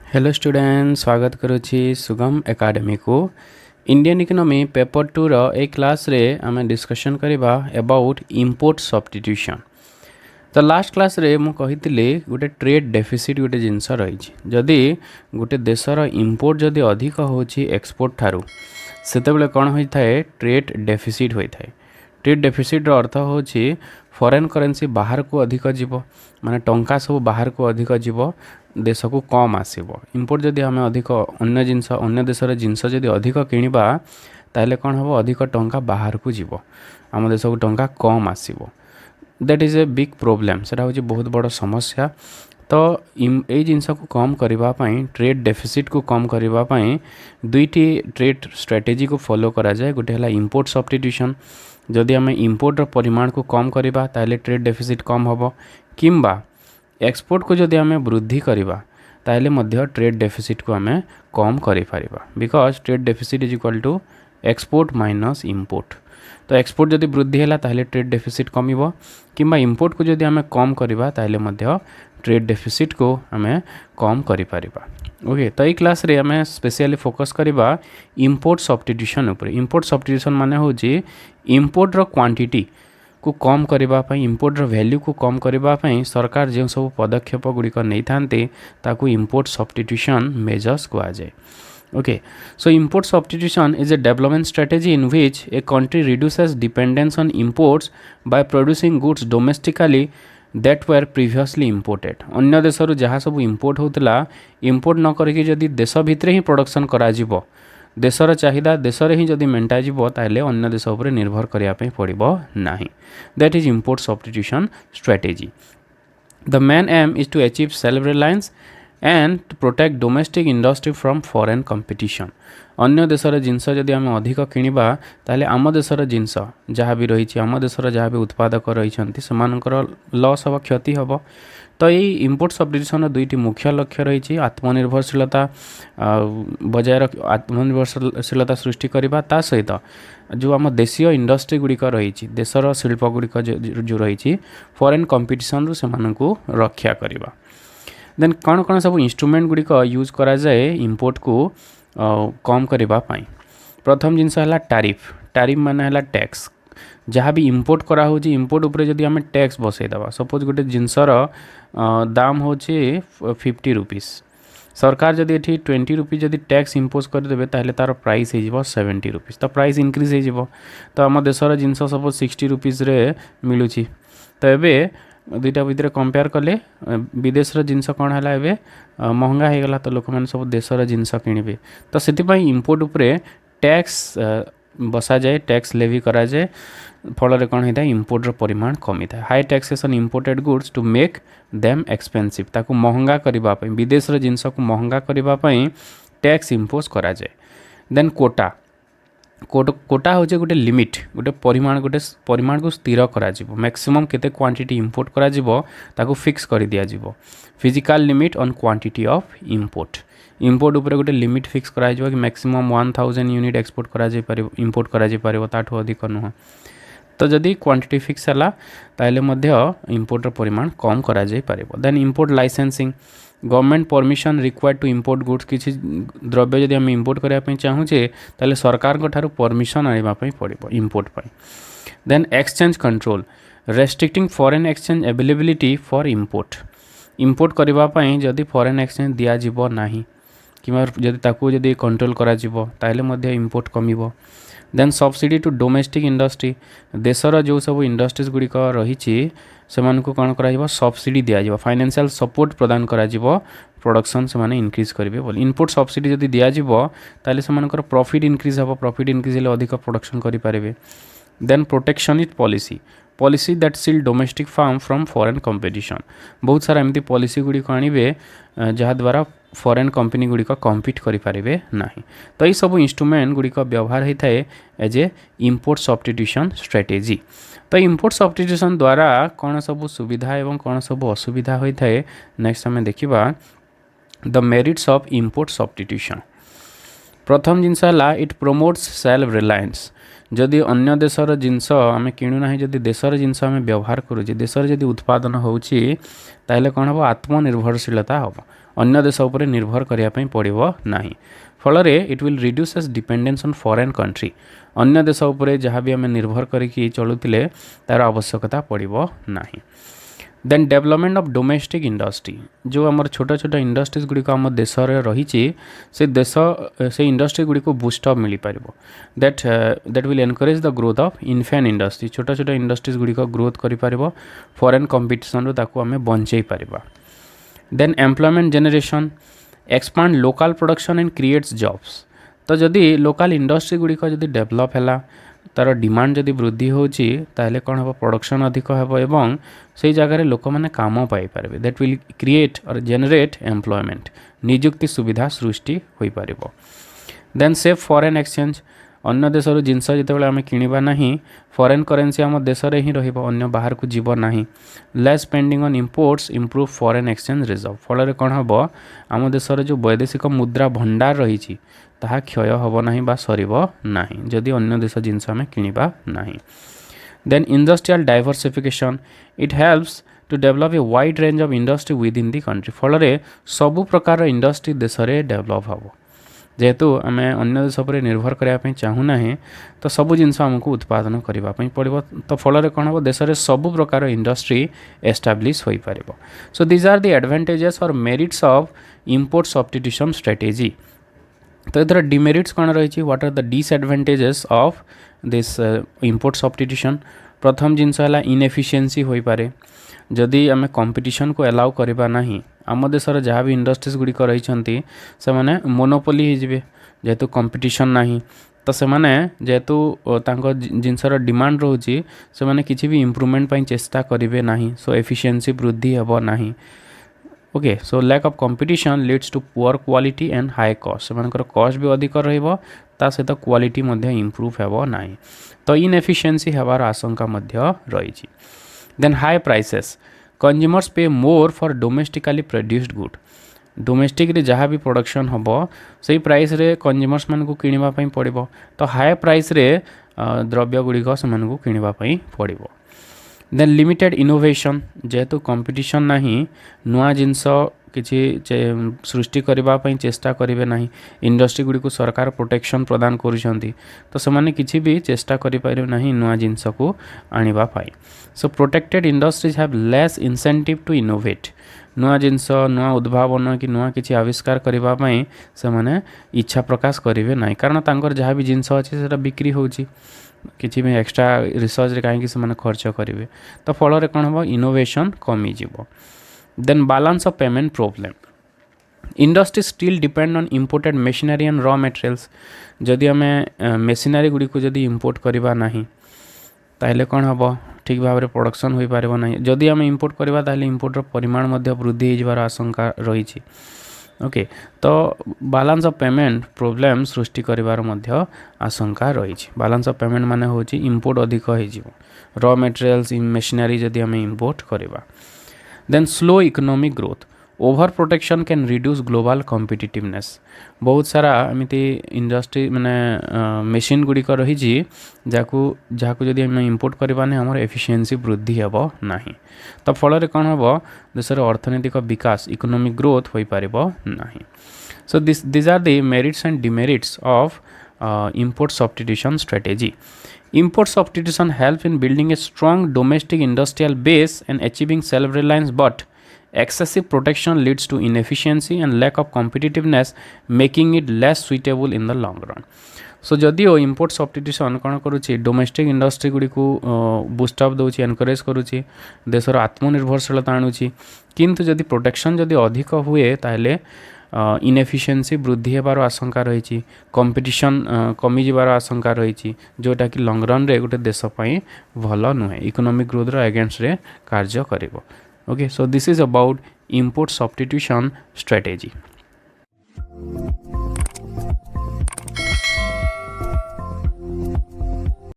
Hello student, स्वागत करुछि सुगम academy को। इंडियन इकोनॉमी पेपर 2 रो ए क्लास रे आमे डिस्कशन करबा अबाउट इंपोर्ट सब्स्टिट्यूशन। तो लास्ट क्लास रे मु कहितली गोटे ट्रेड डेफिसिट गोटे जिंस रही। जदि गोटे देशर इंपोर्ट जदि अधिक होछि एक्सपोर्ट ठारू सेतेबेले कोन होइथाय ट्रेड डेफिसिट होइथाय। ट्रेड डेफिसिट रो अर्थ होछि फॉरेन करेंसी बाहर को अधिक जीवो, माने टंका सब बाहर को अधिक जीवो, देश को कम आसीबो। इंपोर्ट जदि हमें अधिक अन्य जिनस अन्य देशर जिनस जदि अधिक किनिबा ताहले कोन हबो, अधिक टंका बाहर को जीवो, आम देश को टंका कम आसीबो। That is a big problem, सेटा होछि बहुत बड़ समस्या। तो ए जिनस को कम करबा पई, ट्रेड डेफिसिट को कम करबा पई दुईटी ट्रेड स्ट्रेटेजी को फॉलो करा जाय। गोटे हला इंपोर्ट सब्स्टिट्यूशन, जदि आम इंपोर्टर परिमाण को कम करबा ताहले ट्रेड डेफिसिट कम होबो, किंबा एक्सपोर्ट को जदि आम वृद्धि करबा ताहले मध्य ट्रेड डेफिसिट को आम कम करि परिबा। Because trade deficit is equal to export minus import. तो एक्सपोर्ट जदि वृद्धि है ताहले ट्रेड डेफिसिट कमिबो, किंबा इंपोर्ट को जदि आम कम करबा ताहले मध्य ट्रेड डेफिसिट को आम कम करि परिबा। ओके, तो ये क्लास रे आम स्पेशली फोकस करबा इंपोर्ट सब्स्टिट्यूशन ऊपर। इंपोर्ट सब्स्टिट्यूशन माने होछि इंपोर्ट रो क्वांटिटी को कम करबा पई, इंपोर्ट रो वैल्यू को कम करबा पई सरकार जे सब पदक्षेप गुडी को नै थांते ताकू इंपोर्ट सब्स्टिट्यूशन मेजर्स को आ जाय। Okay, so import substitution is a development strategy in which a country reduces dependence on imports by producing goods domestically that were previously imported. अन्य देशरू जहाँ सब इंपोर्ट होतला, इंपोर्ट न करके जदि देश भितर ही प्रोडक्शन करा जिवो, देशर चाहिदा देशरे ही जदि मेंटा जिवो ताहले अन्य देश उपर निर्भर करिया पे पड़िबो नाही। That is import substitution strategy. The main aim is to achieve self-reliance and to protect domestic industry from foreign competition. अन्य देशर जिनस जदि आम अधिक किनिबा ताहले आम देशर जिनस जहाँ भी रही, आम देशर जहाँ भी उत्पादक रही सेमानकर लॉस हबो, क्षति हबो। तो ये इंपोर्ट सब्स्टिट्यूशन दुईटी मुख्य लक्ष्य रही, आत्मनिर्भरशीलता बजाय आत्मनिर्भरशीलता सृष्टि करबा, ता सहित जो आम देशीय इंडस्ट्री गुड़िक रही, देशर शिल्प गुड़िक जो रही फॉरेन कंपटीशन रु सेमानकु रक्षा करबा। देन कौन कौन सब इंस्ट्रूमेंट गुड़िक यूज करा जाए इंपोर्ट को कम करबा पाई। प्रथम जिनस है टैरिफ। टैरिफ माने है टैक्स। जहाँ भी इंपोर्ट करा हो, इंपोर्ट उपरे जदि आम टैक्स बसई दबा, सपोज गोटे जिनसर दाम होचे 50 रुपीज, सरकार जदि एठी 20 रुपीज जदि टैक्स इम्पोज करदेबे ताहले तार प्राइस हो 70 रुपीज। तो प्राइस इंक्रीज हो, तो आम देशर जिनस सपोज 60 रुपीज रे मिलूची। तो एबे दुईटा भितर कंपेयर कले विदेश जिनस कौन है एबे महंगा हो गला, तो लोक मैंने सब देशर जिनस किणवे। तो से इंपोर्ट उपरे टैक्स बसा जाए, टैक्स लेवी करा जाए, फल कौन होता है इंपोर्टर परिमाण कमी था। High taxation imported goods to make them expensive, ताकू महंगा करने विदेश जिनस को महंगा करने टैक्स इम्पोज करा जाए। देन कोटा। कोटा होचे गोटे लिमिट, गोटे परिमाण को स्थिर करा जिवो, मैक्सिमम केते क्वांटिटी इंपोर्ट करा जिवो ताकू फिक्स कर दिया जिवो। Physical limit on quantity of import. Import ऊपर गोटे लिमिट फिक्स करा जिवो कि मैक्सिमम 1000 यूनिट एक्सपोर्ट करा जाय पारिबो, इंपोर्ट करा जाय पारिबो, ताठू अधिक नुह। तो जदि क्वांटिटी फिक्स हला ताहले मध्य इंपोर्टर परिमाण कम करा जाय पारिबो। Then import licensing. Government permission required to import goods. किसी द्रव्य जदि आम इंपोर्ट करने चाहूचे ताहले सरकार ठारू परमिशन आनिबा पई पड़िबो इंपोर्ट पई। Then exchange control. Restricting foreign exchange availability for import. Import करबा पई जदि फॉरेन एक्सचेंज दिया जिवो नाही, किमा जदि ताकू जदि कंट्रोल करा जिवो ताहले मध्य इंपोर्ट कमिबो। Then subsidy to domestic industry. देशर जो सब इंडस्ट्रीज गुड़िक रही सेमानकु कौन करा सब्सिडी दिया जिवो, फाइनेंशियल सपोर्ट प्रदान करा जिवो, प्रोडक्शन से माने इंक्रीज करेंगे बोली। इनपुट सब्सिडी जदि दिया जिवो ताले सेमानकर प्रॉफिट इंक्रीज हबो, प्रॉफिट इंक्रीज हेले अधिक प्रोडक्शन करि पारिबे। Then protectionist policy. Policy that shield domestic firm from foreign competition. बहुत सारा एमती पॉलिसी गुड़िक आणवे जहाँ द्वारा फॉरेन कंपनी गुड़िक कम्पीट करें ना। तो ये सब इंस्ट्रूमेंट गुड़िक व्यवहार होता है as a import substitution strategy. तो इंपोर्ट सब्स्टिट्यूशन द्वारा कौन सब सुविधा एवं कौन सब असुविधा होता है नेक्स्ट आम देखा। The merits of import substitution. प्रथम जिनस है इट प्रमोट्स सेल्फ रिलायंस। जदि अन्य देशर जिनस आम किणुना, जदि देशर जिनस आम व्यवहार करुचे, देशर जदि उत्पादन होची ताहले कौन हम आत्मनिर्भरशीलता हम। अन्य देश उपर निर्भर करिया पई पड़िबो नाही। फलरे it will reduce its dependence on foreign country. अन्य देश उपर जहाँ भी आम निर्भर करिकी चलुथिले तार आवश्यकता पड़िबो नाही। Then development of domestic industry, जो आम छोट छोट इंडस्ट्रीज गुड़िक आम देश रही से इंडस्ट्री गुड़ी को बूस्टअप मिल पार। That will encourage the growth of infant industry. छोट छोट इंडस्ट्रीज गुड़िक ग्रोथ कर फॉरेन कंपटीशन रू ताकू आम बंचई पार। Then employment generation, expand local production and creates jobs. तो जदि लोकल इंडस्ट्री गुड़िक जदि डेवलप है तार डिमांड जदि वृद्धि होची ताहले कौन हम प्रोडक्शन अधिक हेबो एवं से जगह लोक मैंने काम पाई पारे। दैट विल क्रिएट और जनरेट एम्प्लॉयमेंट, नियुक्ति सुविधा सृष्टि हो पार। देन सेफ फॉरेन एक्सचेंज, अन्य देशर जिनस जिते आम किणवा ना फॉरेन करेन्सी आम देश में ही रहिबो, अन्य बाहर को जीव नाही। Less spending on imports improve foreign exchange reserve. फल कौन हम आम देशर जो वैदेशिक मुद्रा भंडार रही ताहा क्षय हब नाही बा सरिबो नाही जदि अन्य देश जिनस आम किणवा नाही। Then industrial diversification, it helps to develop a wide range of industry within the country. फल सबु प्रकार इंडस्ट्री देश में डेवलप हम, जेहेतु आम अन्य देश पर निर्भर करने चाहूना तो सबू जिनस आमको उत्पादन करने पड़ो। तो फल कौन हम देश में सबु प्रकार इंडस्ट्री एस्टाब्लिश हो पार। So these are the advantages और merits of import substitution strategy. तो इधर डिमेरिट्स कौन रही, what are the disadvantages of this import substitution. प्रथम जिनस है इनएफिशिएंसी हो पारे, जदि आम कंपटीशन को अलाउ करबा नहीं आम देशर जहाँ भी इंडस्ट्रीज गुड़िक रही से माने मोनोपोली हो, जेहेतु कंपटीशन नहीं तो से माने जेहेतु जिनसर डिमांड रोची से माने किसी भी इम्प्रूवमेंट पाई चेष्टा करेंगे नहीं। सो एफिशिएंसी वृद्धि हेब नहीं। Okay, so lack of competition leads to poor quality and high cost. से कॉस्ट भी अधिक रहा सहित क्वालिटी इम्प्रूव हेब नहीं। तो इनएफिशिएंसी हेबार आशंका रही। देन हाई प्राइसेस, कंज्यूमर्स पे more for domestically produced good. Domestic रे जहाँ भी प्रोडक्शन हम से प्राइस रे कंज्यूमर्स मान को किणवा पड़ो। तो हाई प्राइस रे द्रव्य गुड़िक से किणवा पड़ो। देन लिमिटेड इनोवेशन, जेहेतु कंपटीशन नहीं नुआ जिनस किसी सृष्टि करने चेष्टा करेंगे ना। इंडस्ट्री गुड़ी को सरकार प्रोटेक्शन प्रदान करुँच तो से किसी भी चेष्टा करें ना नुआ जिनस को आने। So protected industries have less incentive to innovate. नुआ जिनस नुआ उद्भावन कि नुआ किसी आविष्कार करने से इच्छा प्रकाश करेंगे ना, कारण तांकर जहाँ भी जिनस अच्छे से बिक्री होची किसी भी एक्स्ट्रा रिसर्च रे कहीं से खर्च करेंगे। तो फल कौन हम इनोवेशन कमिज। Then balance of payment problem, industry still depend on imported machinery and raw materials. जदि आम मशीनरी गुड़ी को जदि इंपोर्ट करवा नहीं ताहले कौन हम ठीक भाव में प्रोडक्शन हो पार ना। जदि आम इंपोर्ट करवा ताहले इंपोर्टर परिमाण वृद्धि होबार आशंका रही। ओके, तो बैलेंस ऑफ पेमेंट प्रॉब्लम सृष्टि करिवार मध्य आशंका रही। बैलेंस ऑफ पेमेंट माने होची इंपोर्ट अधिक हो रॉ मटेरियल्स मशीनरी जदि आम इंपोर्ट करवा। Then slow economic growth, over protection can reduce global competitiveness. बहुत सारा एमती इंडस्ट्री माने मशीन गुड़िक रही जहाँ जदि आम इंपोर्ट करवा आम एफिशिएंसी वृद्धि हेब नहीं। तो फल कौन हम देशर अर्थनैतिक विकास इकोनॉमिक ग्रोथ हो पार नहीं। So this are the merits and demerits of import substitution strategy. Import substitution help in building a strong domestic industrial base and achieving self-reliance, but excessive protection leads to inefficiency and lack of competitiveness, making it less suitable in the long run. So जदिओ import substitution कौन करुँची domestic industry गुड़ी को boost up दूसरी encourage करुँची देशर आत्मनिर्भरशीलता आणुची, किंतु जदि protection जदि अधिक हुए ताहले इनएफिशिएंसी वृद्धि होबार आशंका रही, कंपटीशन कमिजार आशंका रही, जोटा कि लंग रन रे गोटे देश भल नुहे इकोनॉमिक ग्रोथ अगेंस्ट रे कार्य करिवो। Okay, so this is about import substitution strategy.